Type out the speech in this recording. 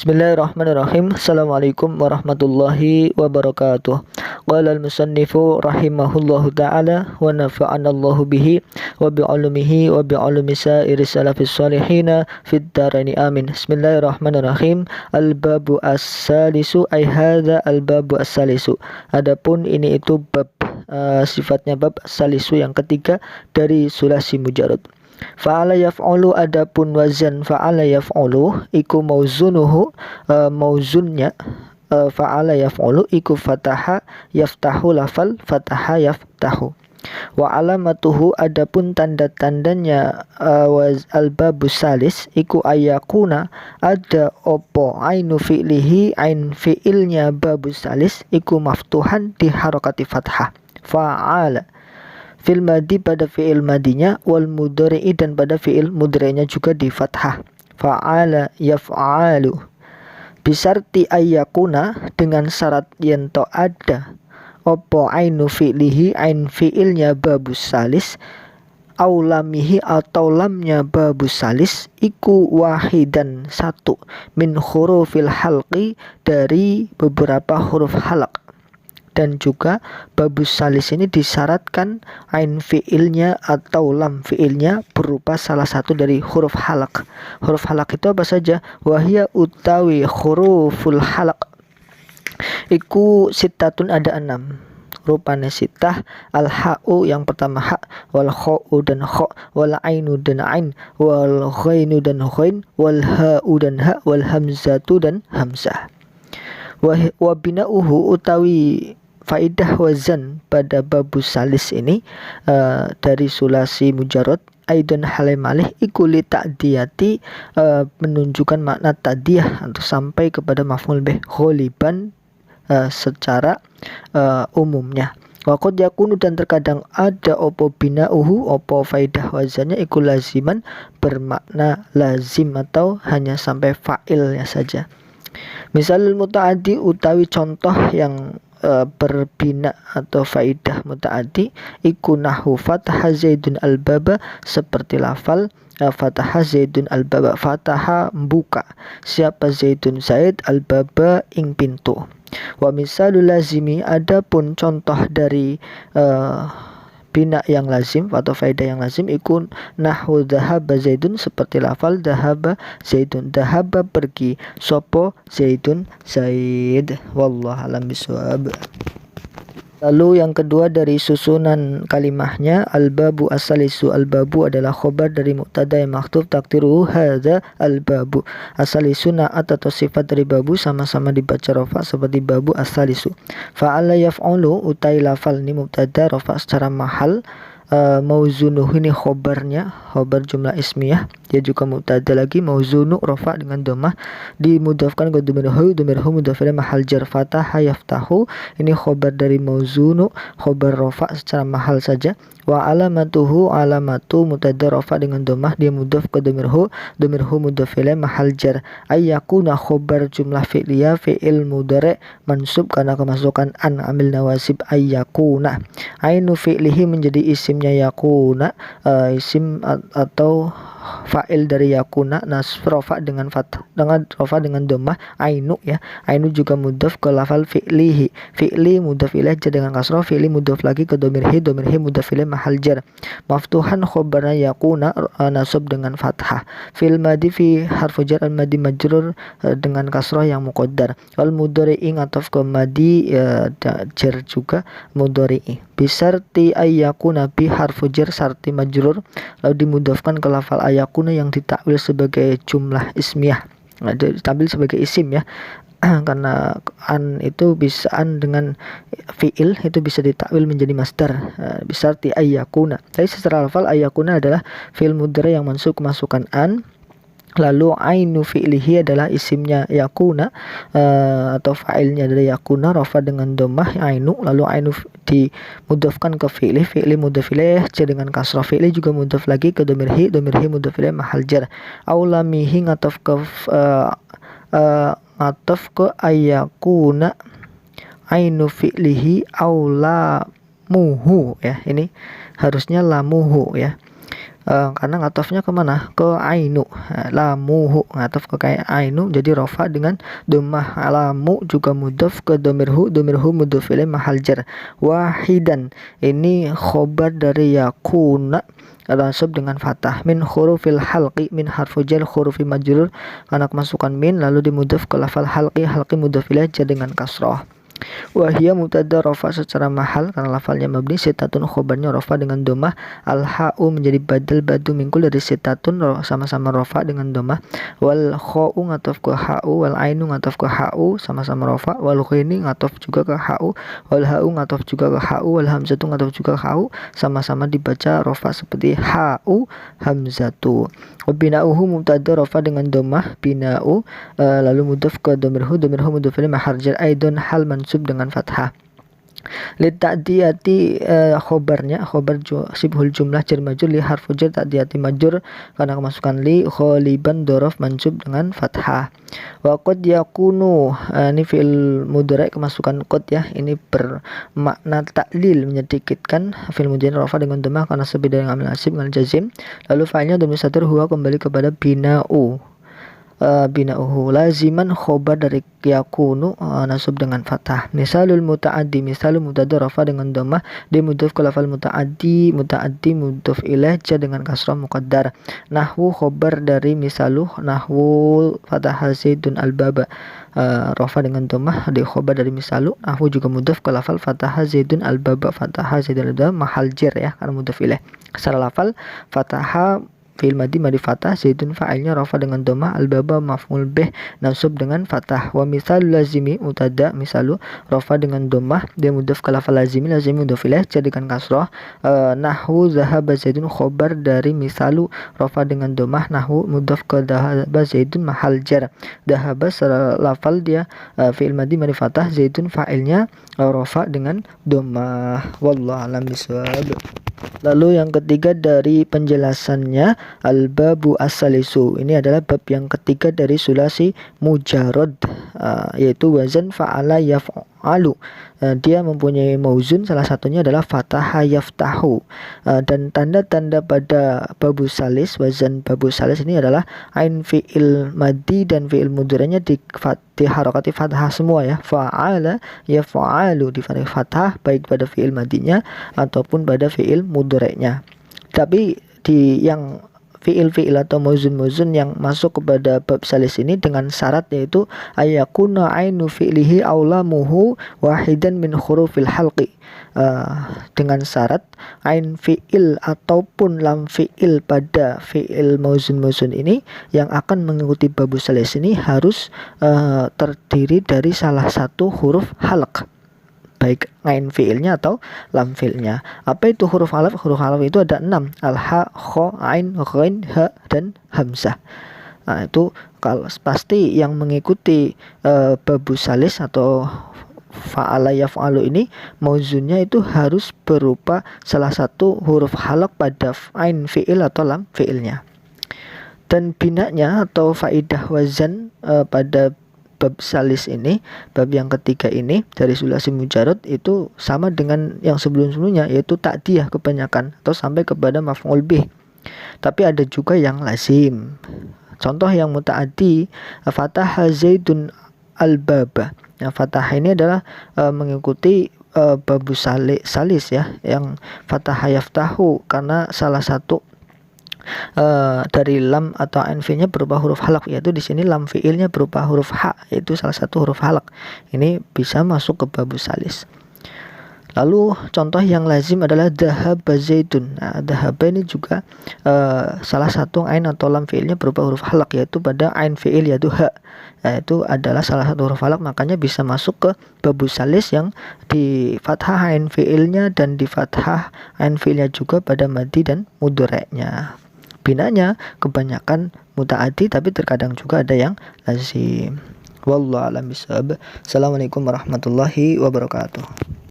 Bismillahirrahmanirrahim. Assalamualaikum warahmatullahi wabarakatuh. Qala al-musannifu rahimahullahu ta'ala wa nafa'ana Allahu bihi wa bi'ulumihi wa bi'ulumi sa'iri salafis salihina fid daraini amin. Bismillahirrahmanirrahim. Al-babu as-salisu ay hadza al-babu as-salisu. Adapun ini itu bab sifatnya bab salisu yang ketiga dari sulasi mujarrad. Fa'ala yaf'ulu, adapun wazan fa'ala yaf'ulu iku mauzunuhu, mauzunnya fa'ala yaf'ulu iku fataha yaftahu, lafal fataha yaftahu. Wa alamatuhu, adapun tanda-tandanya al-babus salis iku ayakuna, ada opo ainu fi'lihi, ain fi'ilnya babus salis iku maftuhan di harakati fathah. Fa'ala fil madi, pada fi'il madinya, wal mudhari'i, dan pada fi'il mudhari'nya juga di fathah. Fa'ala yaf'alu bisarti ayyakuna, dengan syarat yento ada opo ainu fi'lihi, ain fi'ilnya babus salis, aulamihi, atau lamnya babus salis iku wahidan, satu, min hurufil halqi, dari beberapa huruf halaq. Dan juga babus salis ini disyaratkan ain fi'ilnya atau lam fi'ilnya berupa salah satu dari huruf halaq. Huruf halaq itu apa saja? Wahia utawi huruful halaq iku sitatun, ada 6. Rupanya sitah, al-ha'u yang pertama ha, wal kha'u dan kha, wal ainu dan ain, wal ghainu dan ghain, wal ha'u dan ha, wal hamzatu dan hamzah. Wa bina'uhu, utawi faidah wazan pada babus salis ini dari sulasi mujarrad, aidan halimalih iku li ta'diyati, menunjukkan makna ta'diyah untuk sampai kepada maf'ul bih ghaliban, secara umumnya. Wa qad yakunu, dan terkadang ada opo bina'uhu, opo faidah wazannya iku laziman, bermakna lazim atau hanya sampai fa'ilnya saja. Misalul muta'addi, utawi contoh yang berbina atau faidah muta'addi iku nahu fataha zaidun al-baba, seperti lafal fataha zaidun al-baba, fataha buka siapa zaidun zaid, al-baba ing pintu. Wa misalul lazimi, adapun contoh dari bina yang lazim atau faedah yang lazim iku nahwu dhahaba zaidun, seperti lafal dhahaba zaidun, dhahaba pergi sopo zaidun zaid. Wallahu alam bisawab. Lalu yang kedua dari susunan kalimahnya, al-babu as-salisu, al-babu adalah khobar dari mubtada yang maktub takdiruhu hadza al-babu. As-salisu na'at atau sifat dari babu sama-sama dibaca rafa seperti babu as-salisu. Fa'ala yaf'ulu, utai lafal ini mubtada rafa secara mahal, mauzunuh ini khobarnya, khobar jumlah ismiyah, dia juga mubtada lagi, mauzunu rafa dengan dhammah, dimudhafkan ke dhamirhu, dhamirhu mudhaf ilaih mahal jar, fataha yaftahu, ini khobar dari mauzunu, khobar rafa secara mahal saja. Wa alamatuhu, alamatu mubtada rafa dengan dhammah, dia mudhaf ke dhamirhu, dhamirhu mudhaf ilaih mahal jar. Ayyakuna khobar jumlah fi'liyah, fi'il mudhari mansub karena kemasukan an, amil nawasib ayyakuna. Ainu fi'lihi menjadi isimnya yakuna, isim atau fa'il dari yakuna, rafa dengan fathah, dengan rafa dengan dhammah, ainu ya. Ainu juga mudhaf ke lafal fi'lihi, fi'li mudhaf ilaih jar dengan kasrah, fi'li mudhaf lagi ke dhamirhi, dhamirhi mudhaf ilaih mahal jar. Maftuhan khobarna yakuna, nasab dengan fathah. Fil madi fi harfu jar, al madi majrur dengan kasrah yang muqaddar. Wal mudhari'i ngataf ke madi, jar juga mudhari'i. Bisarti ayyakuna bi harfu jar sarti majrur, lalu dimudhafkan ke lafal ayyakuna yang ditakwil sebagai jumlah ismiyah, ditakwil sebagai isim ya. Karena an itu bisa, an dengan fi'il itu bisa ditakwil menjadi masdar, bisarti ayyakuna. Tapi secara lafal ayyakuna adalah fi'il mudhari yang mansub kemasukan an, lalu ainu fi'lihi adalah isimnya yakuna, atau fa'ilnya adalah yakuna, rafa dengan dhammah ainu, lalu ainu dimudhafkan ke fi'li, fi'li mudhaf ilaih jar dengan kasrah, fi'li juga mudhaf lagi ke dhamirhi, dhamirhi mudhaf ilaih mahal jar. Aulamihi ngataf ke ayyakuna ainu fi'lihi aulamuhu ya, ini harusnya lamuhu ya. karena ngatofnya kemana? Ke ainu. Lamuhu ngatof ke kayak ainu, jadi rofa dengan dhammah. Lamu juga mudhof ke domirhu mudhof ilaih mahal jar. Wahidan ini khobar dari yakuna nasab dengan fathah. Min hurufil halqi, min harfu jar hurufi majrur karena kemasukan min lalu dimudhof ke lafal halqi mudhof ilaih jar dengan kasrah. Wahia mubtada rofa secara mahal karena lafalnya mabni, sitatun khobarnya rofa dengan domah, al-ha'u menjadi badal badu mingkul dari sitatun sama-sama rofa dengan domah, wal kha'u ngatof ke ha'u, wal ainu ngatof ke ha'u sama-sama rofa, wal khini ngatof juga ke ha'u, wal ha'u ngatof juga ke ha'u, wal hamzatu ngatof juga ke ha'u sama-sama dibaca rofa seperti ha'u hamzatu. Bina'uhu mubtada rofa dengan domah bina'u, lalu mudhof ke domirhu mudhof ilaih maharjar aidon hal mansub dengan fathah. Lita'diyati khobarnya khobar sibhul jumlah jar majrur li harfu jar ta'diyati majrur karena kemasukan li, kholiban dorof mansub dengan fathah. Wa qad yakunu ini fi'il mudhari kemasukan qad ya, ini bermakna ta'lil menyedikitkan. Fi'il mudhari rafa dengan dhammah karena sebeda dengan amil nasib dengan jazim, lalu fa'ilnya dhamir satir huwa kembali kepada bina'u. Bina'uhu laziman khobar dari yakunu nasab dengan fathah. Misalul muta'addi, misalul mubtada rafa dengan dhammah dimudhof ke lafal muta'addi mudhof ilaih jar dengan kasrah muqaddar. Nahwu khobar dari misaluh, nahwu fathah zaidun al-baba, rafa dengan dhammah di khobar dari misalu. Nahwu juga mudhof ke lafal fathah zaidun al-baba, fathah zaidun al-baba mahal jar ya karena mudhof ilaih. Secara lafal fathah fi'il madhi madi fathah, zaidun fa'ilnya rafa dengan dhammah, al-baba maf'ul bih nasab dengan fathah. Wa misal lazimi mubtada misalu rafa dengan dhammah dia mudhof ke lafal lazimi mudhof ilaih jadikan kasrah. Nahwu zahaba zaidun khobar dari misalu rafa dengan dhammah, nahwu mudhof ke zahaba zaidun mahal jar. Zahaba secara lafal dia fi'il madhi madi fathah, zaidun fa'ilnya rafa dengan dhammah. Wallahu a'lam bishawab. Lalu yang ketiga dari penjelasannya al-babu as-salisu, ini adalah bab yang ketiga dari sulasi mujarad, yaitu wazan fa'ala yaf'alu. Dia mempunyai mauzun, salah satunya adalah fataha yaftahu, dan tanda-tanda pada babu salis, wazan babu salis ini adalah ain fi'il madhi dan fi'il mudhari'nya diharakati fathah semua ya. Fa'ala yaf'alu di fathah baik pada fi'il madhinya ataupun pada fi'il mudhari'nya. Tapi di yang fi'il atau mauzun yang masuk kepada bab salis ini dengan syarat, yaitu ayakuna ainu fi'lihi aulamuhu wahidan min hurufil halqi, dengan syarat ain fi'il ataupun lam fi'il pada fi'il mauzun ini yang akan mengikuti babu salis ini harus terdiri dari salah satu huruf halq, baik ain fi'ilnya atau lam fi'ilnya. Apa itu huruf halaf? Huruf halaf itu ada 6, al-ha, kha, ain, ghain, ha, dan hamzah. Nah, itu kalau pasti yang mengikuti babu salis atau fa'ala yaf'alu ini mauzunnya itu harus berupa salah satu huruf halaq pada ain fi'il atau lam fi'ilnya. Dan binanya atau faidah wazan pada bab salis ini, bab yang ketiga ini dari sulasi mujarad itu sama dengan yang sebelum-sebelumnya, yaitu ta'diyah kebanyakan atau sampai kepada maf'ul bih. Tapi ada juga yang lazim. Contoh yang muta'addi, fathah zaidun al-baba. Yang fathah ini adalah mengikuti babu salis ya, yang fathah yaftahu karena salah satu dari lam atau ain fi'ilnya berupa huruf halaq, yaitu di sini lam fi'ilnya berupa huruf ha, yaitu salah satu huruf halaq. Ini bisa masuk ke babu salis. Lalu contoh yang lazim adalah dhahaba zaidun. Nah, dhahaba ini juga salah satu ain atau lam fi'ilnya berupa huruf halaq, yaitu pada ain fi'il yaitu ha. Itu adalah salah satu huruf halaq, makanya bisa masuk ke babu salis yang di fathah ain fi'ilnya dan di fathah ain fi'ilnya juga pada madhi dan mudhari'nya. Binanya kebanyakan muta'addi, tapi terkadang juga ada yang lazim. Wallahu a'lam bishawab. Assalamualaikum warahmatullahi wabarakatuh.